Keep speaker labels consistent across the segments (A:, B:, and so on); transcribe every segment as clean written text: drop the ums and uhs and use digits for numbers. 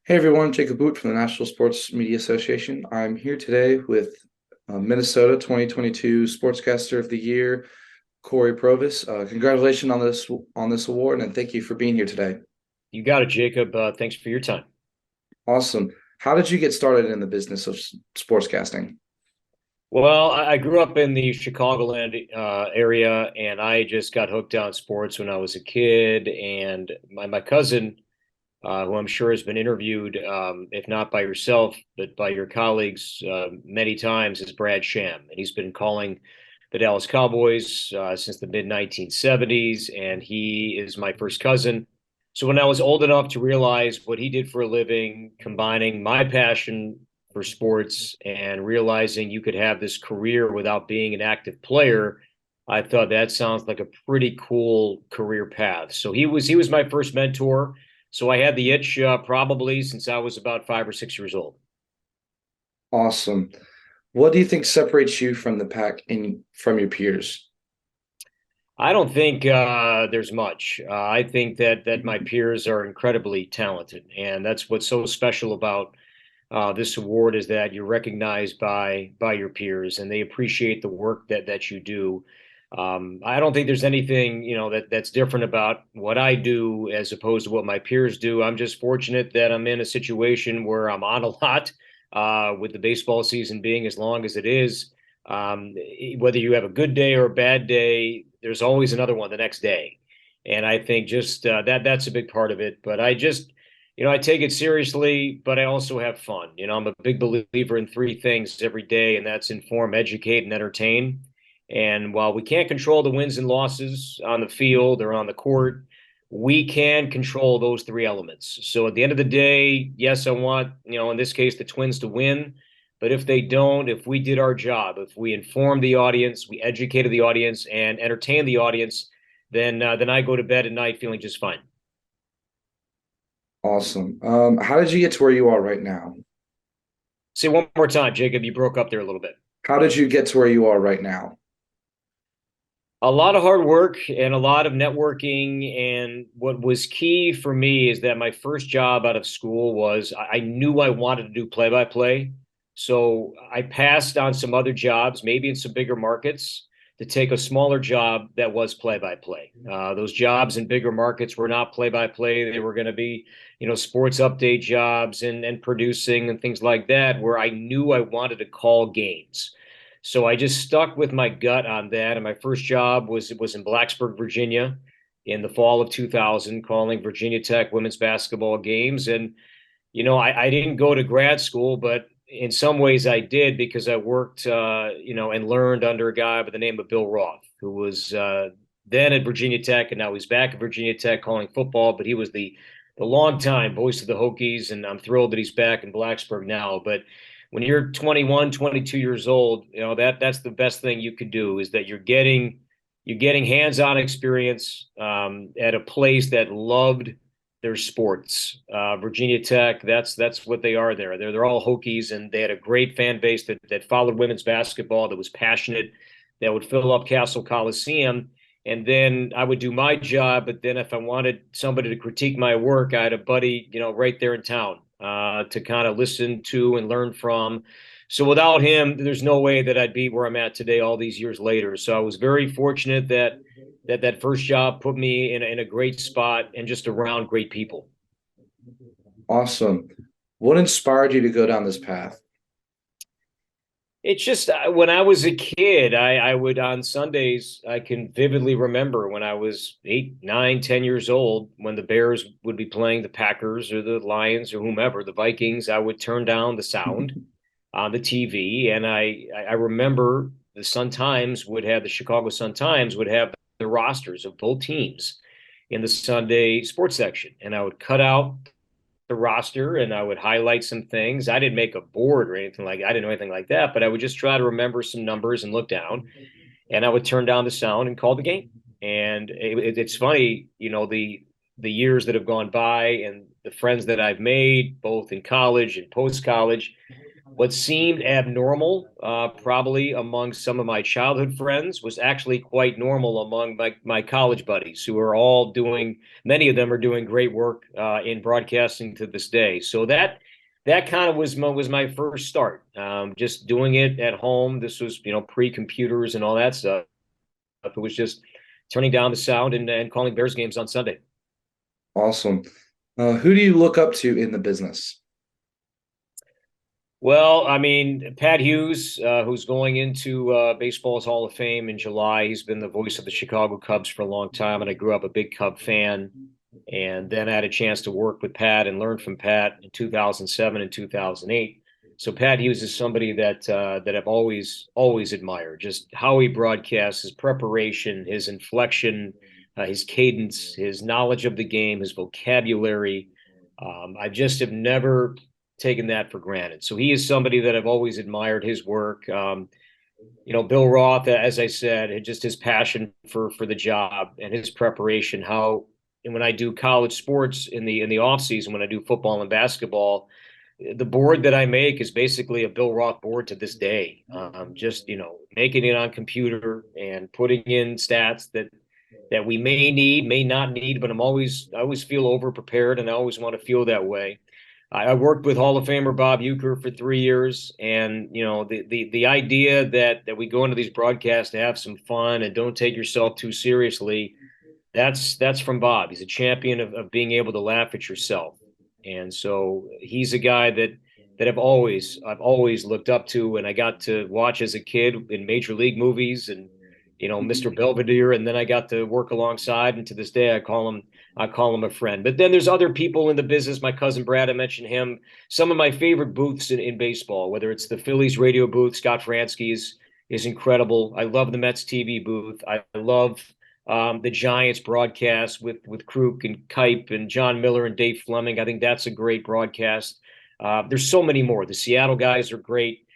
A: Hey everyone, Jacob Boot from the National Sports Media Association. I'm here today with Minnesota 2022 Sportscaster of the Year, Cory Provus. Congratulations on this award, and thank you for being here today.
B: You got it, Jacob. Thanks for your time.
A: Awesome. How did you get started in the business of sportscasting?
B: Well, I grew up in the Chicagoland area, and I just got hooked on sports when I was a kid. And my cousin, who I'm sure has been interviewed, if not by yourself, but by your colleagues many times, is Brad Sham. And he's been calling the Dallas Cowboys since the mid 1970s, and he is my first cousin. So when I was old enough to realize what he did for a living, combining my passion for sports and realizing you could have this career without being an active player, I thought that sounds like a pretty cool career path. So he was my first mentor. So I had the itch probably since I was about 5 or 6 years old.
A: Awesome. What do you think separates you from the pack and from your peers?
B: I don't think there's much. I think that my peers are incredibly talented, and that's what's so special about this award is that you're recognized by your peers, and they appreciate the work that you do. I don't think there's anything that's different about what I do as opposed to what my peers do. I'm just fortunate that I'm in a situation where I'm on a lot, with the baseball season being as long as it is. Whether you have a good day or a bad day, there's always another one the next day. And I think just that's a big part of it. But I take it seriously, but I also have fun. I'm a big believer in three things every day, and that's inform, educate, and entertain. And while we can't control the wins and losses on the field or on the court, we can control those three elements. So at the end of the day, yes, I want, in this case, the Twins to win. But if they don't, if we did our job, if we informed the audience, we educated the audience and entertained the audience, then I go to bed at night feeling just fine.
A: Awesome. How did you get to where you are right now?
B: Say one more time, Jacob. You broke up there a little bit.
A: How did you get to where you are right now?
B: A lot of hard work and a lot of networking. And what was key for me is that my first job out of school was I knew I wanted to do play by play. So I passed on some other jobs, maybe in some bigger markets, to take a smaller job that was play by play. Those jobs in bigger markets were not play by play. They were going to be, sports update jobs and producing and things like that, where I knew I wanted to call games. So I just stuck with my gut on that. And my first job was in Blacksburg, Virginia, in the fall of 2000, calling Virginia Tech women's basketball games. And I didn't go to grad school, but in some ways I did because I worked, and learned under a guy by the name of Bill Roth, who was then at Virginia Tech, and now he's back at Virginia Tech calling football. But he was the longtime voice of the Hokies, and I'm thrilled that he's back in Blacksburg now. But when you're 21, 22 years old, that's the best thing you could do is that you're getting hands-on experience at a place that loved their sports. Virginia Tech, that's what they are there. They're all Hokies, and they had a great fan base that followed women's basketball, that was passionate, that would fill up Castle Coliseum. And then I would do my job, but then if I wanted somebody to critique my work, I had a buddy, right there in town to kind of listen to and learn from. So without him, there's no way that I'd be where I'm at today all these years later. So I was very fortunate that first job put me in a great spot and just around great people.
A: Awesome. What inspired you to go down this path?
B: It's just when I was a kid, I would on Sundays, I can vividly remember when I was 8, 9, 10 years old, when the Bears would be playing the Packers or the Lions or whomever, the Vikings, I would turn down the sound on the TV. And I remember the Chicago Sun-Times would have the rosters of both teams in the Sunday sports section. And I would cut out the roster and I would highlight some things. I didn't make a board or anything I didn't know anything like that, but I would just try to remember some numbers and look down, and I would turn down the sound and call the game. And it's funny, the years that have gone by and the friends that I've made both in college and post college. what seemed abnormal, probably among some of my childhood friends, was actually quite normal among my college buddies who are all doing, many of them are doing great work in broadcasting to this day. So that kind of was my first start, just doing it at home. This was, pre-computers and all that stuff. It was just turning down the sound and calling Bears games on Sunday.
A: Awesome. Who do you look up to in the business?
B: Well, I mean, Pat Hughes, who's going into Baseball's Hall of Fame in July. He's been the voice of the Chicago Cubs for a long time, and I grew up a big Cub fan. And then I had a chance to work with Pat and learn from Pat in 2007 and 2008. So Pat Hughes is somebody that I've always admired. Just how he broadcasts, his preparation, his inflection, his cadence, his knowledge of the game, his vocabulary. I just have never taken that for granted. So he is somebody that I've always admired his work. Bill Roth, as I said, just his passion for the job and his preparation. And when I do college sports in the off season, when I do football and basketball, the board that I make is basically a Bill Roth board to this day. Just making it on computer and putting in stats that we may not need, but I always feel over prepared, and I always want to feel that way. I worked with Hall of Famer Bob Uecker for 3 years, and the idea that we go into these broadcasts to have some fun and don't take yourself too seriously. That's from Bob. He's a champion of being able to laugh at yourself. And so he's a guy that I've always looked up to, and I got to watch as a kid in major league movies and Mr. Belvedere, and then I got to work alongside, and to this day I call him a friend. But then there's other people in the business. My cousin Brad, I mentioned him. Some of my favorite booths in baseball, whether it's the Phillies radio booth, Scott Fransky's is incredible. I love the Mets TV booth. I love the Giants broadcast with Kruk and Kipe and John Miller and Dave Fleming. I think that's a great broadcast. There's so many more. The Seattle guys are great.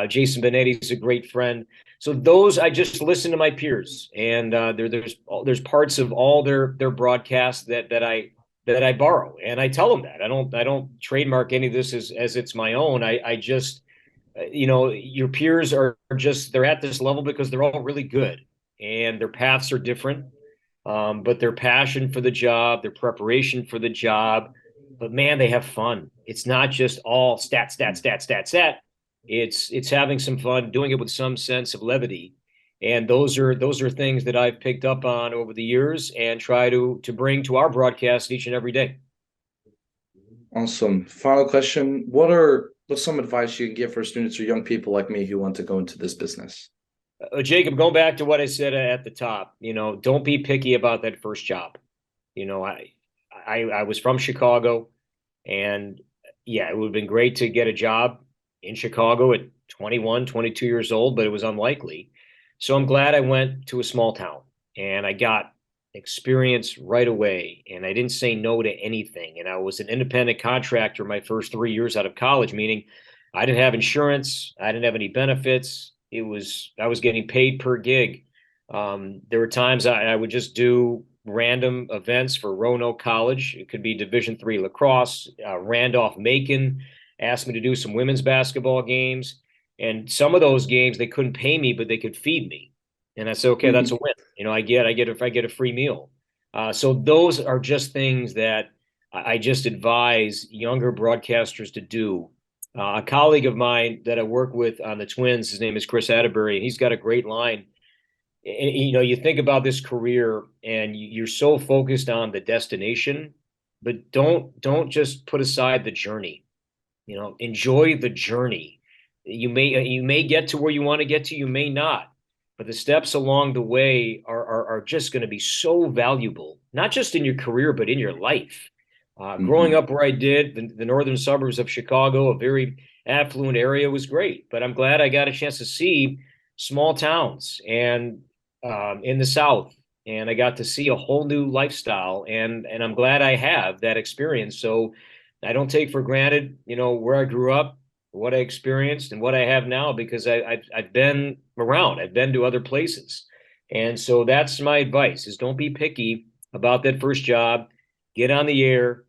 B: Jason Benetti's a great friend. So those, I just listen to my peers, and there's parts of all their broadcasts that I borrow, and I tell them that I don't trademark any of this as it's my own. I just your peers are just, they're at this level because they're all really good, and their paths are different, but their passion for the job, their preparation for the job, but man, they have fun. It's not just all stat. It's having some fun, doing it with some sense of levity. And those are things that I've picked up on over the years and try to bring to our broadcast each and every day.
A: Awesome. Final question. What's some advice you can give for students or young people like me who want to go into this business?
B: Jacob, going back to what I said at the top, don't be picky about that first job. I was from Chicago, and yeah, it would have been great to get a job in Chicago at 21, 22 years old, but it was unlikely. So I'm glad I went to a small town, and I got experience right away, and I didn't say no to anything. And I was an independent contractor my first 3 years out of college, meaning I didn't have insurance. I didn't have any benefits. I was getting paid per gig. There were times I would just do random events for Roanoke College. It could be Division III lacrosse. Randolph-Macon asked me to do some women's basketball games. And some of those games, they couldn't pay me, but they could feed me. And I said, okay, that's a win. I get if I get a free meal. So those are just things that I just advise younger broadcasters to do. A colleague of mine that I work with on the Twins, his name is Chris Atterbury, and he's got a great line. And, you think about this career, and you're so focused on the destination, but don't just put aside the journey. Enjoy the journey. You may get to where you want to get to, you may not, but the steps along the way are just going to be so valuable, not just in your career, but in your life. Growing up where I did, the northern suburbs of Chicago, a very affluent area, was great. But I'm glad I got a chance to see small towns and in the South, and I got to see a whole new lifestyle. And I'm glad I have that experience. So I don't take for granted, where I grew up, what I experienced, and what I have now, because I've been around. I've been to other places. And so that's my advice: is don't be picky about that first job. Get on the air.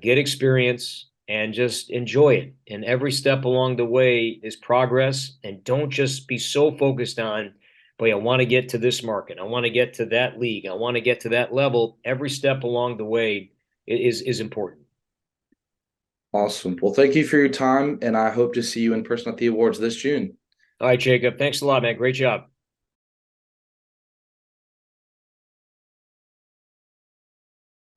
B: Get experience, and just enjoy it. And every step along the way is progress. And don't just be so focused on, boy, I want to get to this market. I want to get to that league. I want to get to that level. Every step along the way is important.
A: Awesome. Well, thank you for your time, and I hope to see you in person at the awards this June.
B: All right, Jacob. Thanks a lot, man. Great job.